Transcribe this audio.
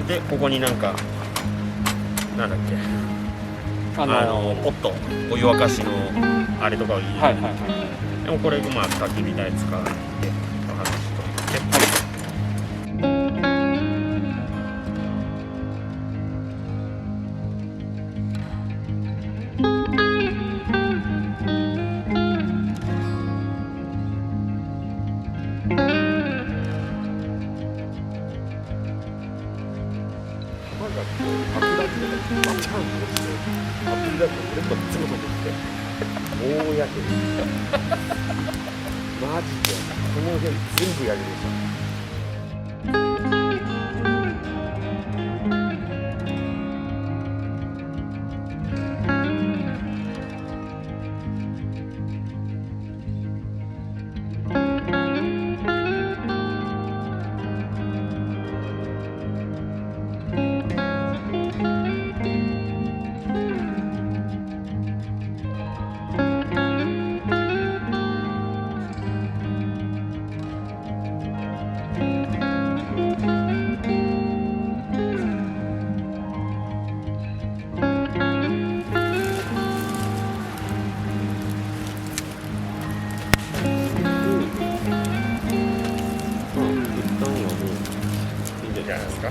でここになんかなんだっけポットお湯沸かしのあれとかを入れる、はいはいはい。でもこれまあ焚き火台使って話しとって。アップダウンでバチャンと落ちて、アップダウンで俺とつぶとって大やけどマジでこの辺全部やけどさ。じゃないですか。